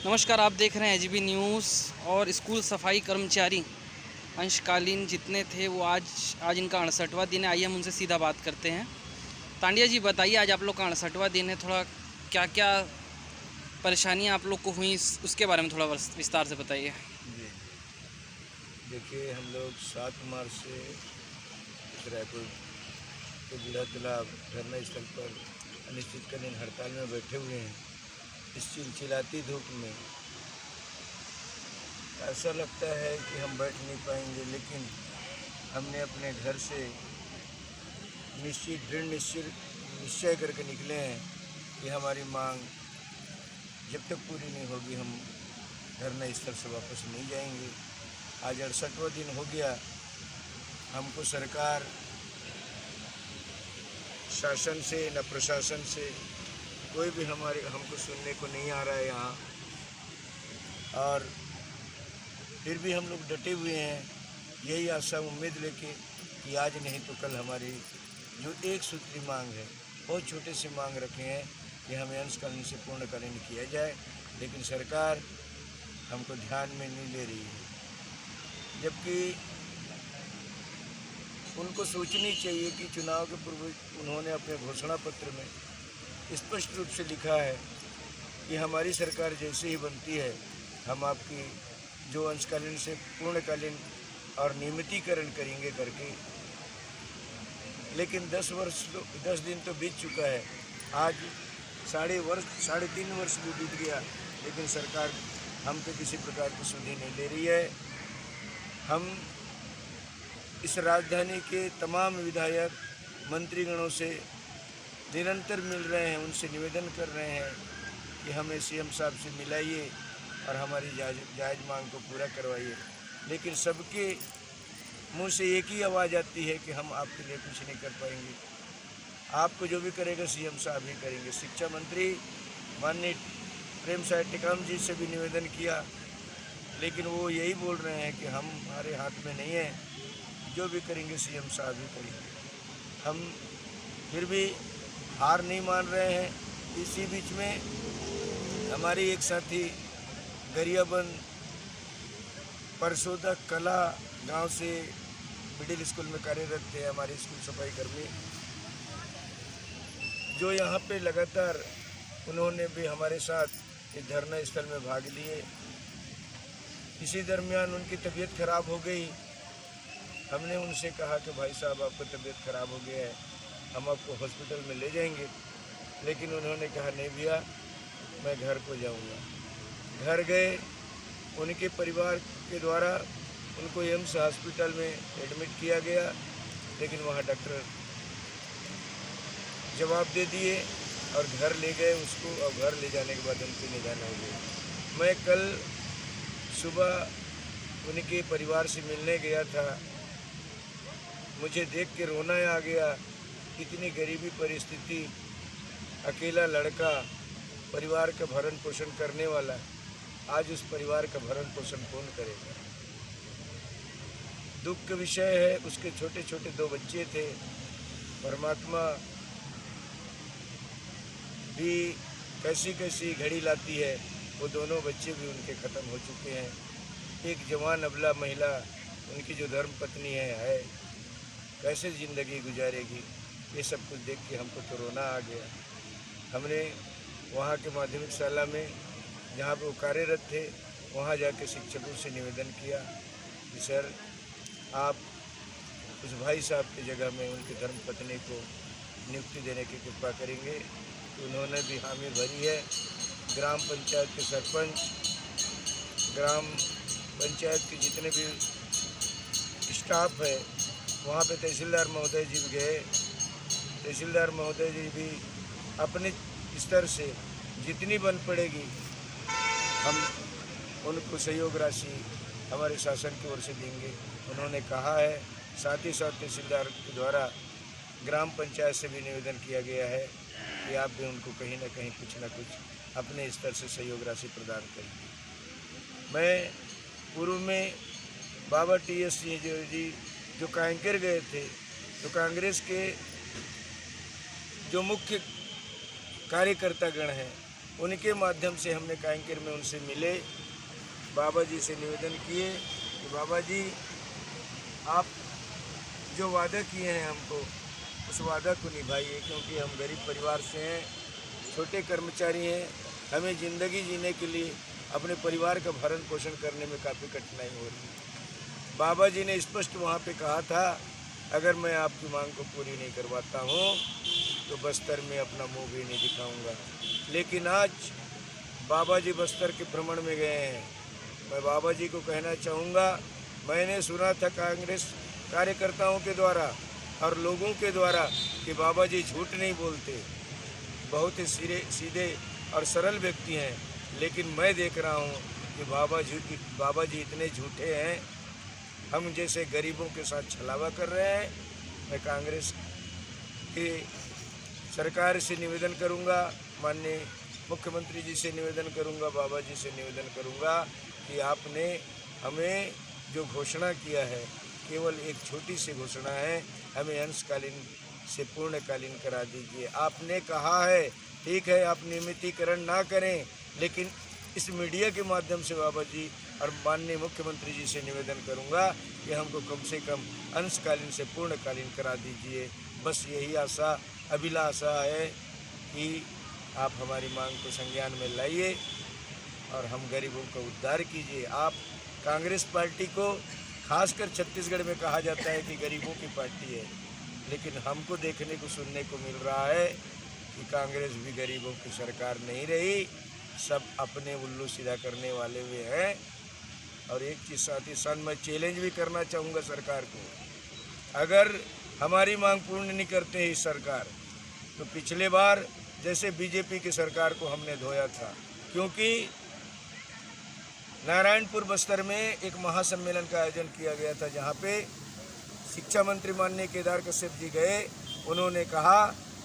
नमस्कार, आप देख रहे हैं एजीबी न्यूज़। और स्कूल सफाई कर्मचारी अंशकालीन जितने थे वो आज इनका 68वां दिन है। आइए हम उनसे सीधा बात करते हैं। तांडिया जी, बताइए, आज आप लोग का 68वां दिन है, थोड़ा क्या क्या परेशानियां आप लोग को हुई उसके बारे में थोड़ा विस्तार से बताइए। जी, देखिए, हम लोग 7 मार्च से इस रायपुर के बूढ़ा तालाब धरना स्थल पर अनिश्चितकालीन हड़ताल में बैठे हुए हैं। इस चिलचिलाती धूप में ऐसा लगता है कि हम बैठ नहीं पाएंगे, लेकिन हमने अपने घर से दृढ़ निश्चय करके निकले हैं कि हमारी मांग जब तक पूरी नहीं होगी हम धरना स्थल से वापस नहीं जाएंगे। आज 68वां दिन हो गया। हमको सरकार, शासन से न प्रशासन से कोई भी हमको सुनने को नहीं आ रहा है यहाँ। और फिर भी हम लोग डटे हुए हैं, यही आशा उम्मीद लेके कि आज नहीं तो कल हमारी जो एक सूत्री मांग है, बहुत छोटे से मांग रखे हैं कि हमें अंशकालीन से पूर्णकालीन किया जाए, लेकिन सरकार हमको ध्यान में नहीं ले रही है। जबकि उनको सोचनी चाहिए कि चुनाव के पूर्व उन्होंने अपने घोषणा पत्र में स्पष्ट रूप से लिखा है कि हमारी सरकार जैसे ही बनती है हम आपकी जो अंशकालीन से पूर्णकालीन और नियमितीकरण करेंगे करके। लेकिन 10 दिन तो बीत चुका है। आज 3.5 वर्ष भी बीत गया, लेकिन सरकार हम पे किसी प्रकार की सुधि नहीं ले रही है। हम इस राजधानी के तमाम विधायक मंत्रीगणों से निरंतर मिल रहे हैं, उनसे निवेदन कर रहे हैं कि हमें सीएम साहब से मिलाइए और हमारी जायज़ मांग को पूरा करवाइए। लेकिन सबके मुंह से एक ही आवाज़ आती है कि हम आपके लिए कुछ नहीं कर पाएंगे, आपको जो भी करेगा सीएम साहब ही करेंगे। शिक्षा मंत्री माननीय प्रेम साय टेकाम जी से भी निवेदन किया, लेकिन वो यही बोल रहे हैं कि हमारे हाथ में नहीं है, जो भी करेंगे सीएम साहब ही करेंगे। हम फिर भी हार नहीं मान रहे हैं। इसी बीच में हमारी एक साथी गरियाबंद परसोदा कला गांव से मिडिल स्कूल में कार्यरत थे, हमारे स्कूल सफाई कर्मी, जो यहाँ पे लगातार उन्होंने भी हमारे साथ इस धरना स्थल में भाग लिए। इसी दरमियान उनकी तबीयत खराब हो गई। हमने उनसे कहा कि भाई साहब, आपकी तबीयत खराब हो गया है, हम आपको हॉस्पिटल में ले जाएंगे, लेकिन उन्होंने कहा नहीं भैया, मैं घर को जाऊंगा। घर गए, उनके परिवार के द्वारा उनको एम्स हॉस्पिटल में एडमिट किया गया, लेकिन वहाँ डॉक्टर जवाब दे दिए और घर ले गए उसको, और घर ले जाने के बाद उनकी निदान हो गई। मैं कल सुबह उनके परिवार से मिलने गया था, मुझे देख के रोना आ गया। इतनी गरीबी परिस्थिति, अकेला लड़का, परिवार का भरण पोषण करने वाला, आज उस परिवार का भरण पोषण कौन करेगा। दुख का विषय है, उसके छोटे छोटे 2 बच्चे थे। परमात्मा भी कैसी कैसी घड़ी लाती है, वो दोनों बच्चे भी उनके ख़त्म हो चुके हैं। एक जवान अबला महिला, उनकी जो धर्म पत्नी है कैसे ज़िंदगी गुजारेगी। ये सब कुछ देख के हमको तो रोना आ गया। हमने वहाँ के माध्यमिक शाला में जहाँ पर वो कार्यरत थे, वहाँ जाके शिक्षकों से निवेदन किया कि सर, आप उस भाई साहब की जगह में उनकी धर्म पत्नी को नियुक्ति देने की कृपा करेंगे। तो उन्होंने भी हामी भरी है। ग्राम पंचायत के सरपंच, ग्राम पंचायत के जितने भी स्टाफ है, वहाँ पे तहसीलदार महोदय जी भी गए। तहसीलदार महोदय जी भी अपने स्तर से जितनी बन पड़ेगी हम उनको सहयोग राशि हमारे शासन की ओर से देंगे। उन्होंने कहा है, साथ ही साथ तहसीलदार के द्वारा ग्राम पंचायत से भी निवेदन किया गया है कि आप भी उनको कहीं ना कहीं कुछ ना कुछ अपने स्तर से सहयोग राशि प्रदान करेंगे। मैं पूर्व में बाबा TS सिंह जी जो कांकेर गए थे, तो कांग्रेस के जो मुख्य कार्यकर्ता गण हैं उनके माध्यम से हमने कांकेर में उनसे मिले, बाबा जी से निवेदन किए कि बाबा जी आप जो वादा किए हैं हमको, उस वादा को निभाइए, क्योंकि हम गरीब परिवार से हैं, छोटे कर्मचारी हैं, हमें ज़िंदगी जीने के लिए अपने परिवार का भरण पोषण करने में काफ़ी कठिनाई हो रही है। बाबा जी ने स्पष्ट वहाँ पे कहा था, अगर मैं आपकी मांग को पूरी नहीं करवाता हूँ तो बस्तर में अपना मुंह भी नहीं दिखाऊंगा। लेकिन आज बाबा जी बस्तर के भ्रमण में गए हैं। मैं बाबा जी को कहना चाहूँगा, मैंने सुना था कांग्रेस कार्यकर्ताओं के द्वारा और लोगों के द्वारा कि बाबा जी झूठ नहीं बोलते, बहुत ही सीधे और सरल व्यक्ति हैं, लेकिन मैं देख रहा हूँ कि बाबा जी इतने झूठे हैं, हम जैसे गरीबों के साथ छलावा कर रहे हैं। मैं कांग्रेस की सरकार से निवेदन करूंगा, माननीय मुख्यमंत्री जी से निवेदन करूंगा, बाबा जी से निवेदन करूंगा कि आपने हमें जो घोषणा किया है, केवल एक छोटी सी घोषणा है, हमें अंशकालीन से पूर्णकालीन करा दीजिए। आपने कहा है, ठीक है, आप नियमितीकरण ना करें, लेकिन इस मीडिया के माध्यम से बाबा जी और माननीय मुख्यमंत्री जी से निवेदन करूंगा कि हमको कम से कम अंशकालीन से पूर्णकालीन करा दीजिए। बस यही आशा अभिलाषा है कि आप हमारी मांग को संज्ञान में लाइए और हम गरीबों का उद्धार कीजिए। आप कांग्रेस पार्टी को, खासकर छत्तीसगढ़ में कहा जाता है कि गरीबों की पार्टी है, लेकिन हमको देखने को सुनने को मिल रहा है कि कांग्रेस भी गरीबों की सरकार नहीं रही, सब अपने उल्लू सीधा करने वाले हुए हैं। और एक चीज़ साथ ही साथ मैं चैलेंज भी करना चाहूँगा सरकार को, अगर हमारी मांग पूर्ण नहीं करते इस सरकार, तो पिछले बार जैसे बीजेपी की सरकार को हमने धोया था, क्योंकि नारायणपुर बस्तर में एक महासम्मेलन का आयोजन किया गया था, जहाँ पे शिक्षा मंत्री माननीय केदार कश्यप जी गए, उन्होंने कहा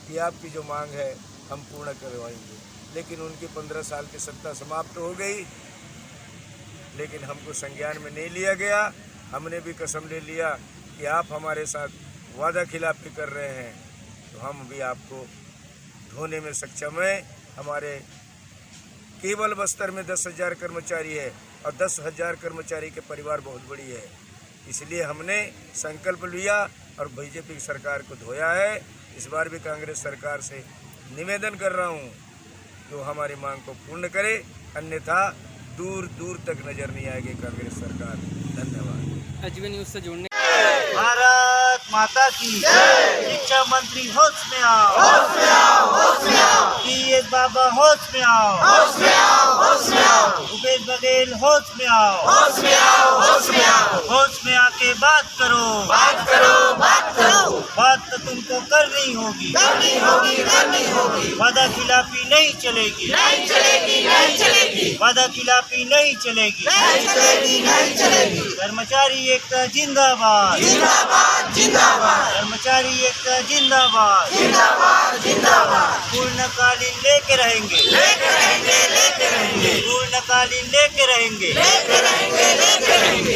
कि आपकी जो मांग है हम पूर्ण करवाएंगे, लेकिन उनकी 15 साल की सत्ता समाप्त हो गई, लेकिन हमको संज्ञान में नहीं लिया गया। हमने भी कसम ले लिया कि आप हमारे साथ वादा खिलाफी कर रहे हैं तो हम भी आपको धोने में सक्षम हैं। हमारे केवल बस्तर में 10,000 कर्मचारी है और 10,000 कर्मचारी के परिवार बहुत बड़ी है, इसलिए हमने संकल्प लिया और बीजेपी की सरकार को धोया है। इस बार भी कांग्रेस सरकार से निवेदन कर रहा हूँ तो हमारी मांग को पूर्ण करे, अन्यथा दूर दूर तक नजर नहीं आएगी कांग्रेस सरकार। धन्यवाद। एचबी न्यूज़ से जुड़ने भारत माता की शिक्षा मंत्री होश में आओ, होश में आओ, होश में आओ। पीएस बाबा होश में आओ, होश में आओ, होश में आओ। भूपेश बघेल होश में आओ, होश में आओ, होश में आओ। होश में आके बात करो, बात करो, बात करो। बात तो तुमको करनी होगी, करनी होगी, करनी होगी। वादा खिलाफी नहीं चलेगी, नहीं चलेगी, नहीं चलेगी। वादा खिलाफी नहीं चलेगी, नहीं चलेगी, नहीं चलेगी। कर्मचारी एकता जिंदाबाद, जिंदाबाद, जिंदाबाद। कर्मचारी एकता जिंदाबाद, जिंदाबाद, जिंदाबाद। पूर्णकालीन लेके रहेंगे, लेके रहेंगे, लेके रहेंगे। पूर्णकालीन लेके रहेंगे, लेके रहेंगे, लेके रहेंगे।